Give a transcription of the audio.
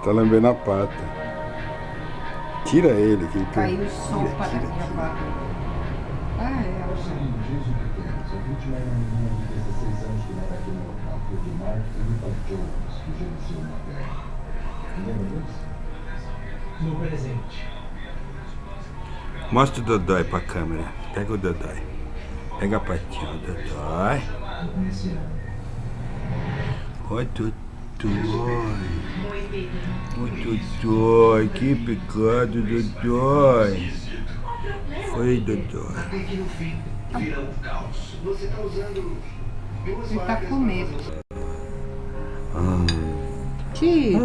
tá lambendo a pata. Tira ele, que ele caiu sopa daqui agora. Ah, é. Desde pequenos, a vítima era uma menina de 16 anos que mora aqui no local, foi de Mark Jones, que gerenciou uma terra. Lembra disso? No presente. Mostra o dodói pra câmera. Pega o dodói. Pega a patinha, o dodói. Oi, dodói. Oi, dodói. Que pecado, dodói. Foi, dodói. Ele tá com medo. Tira.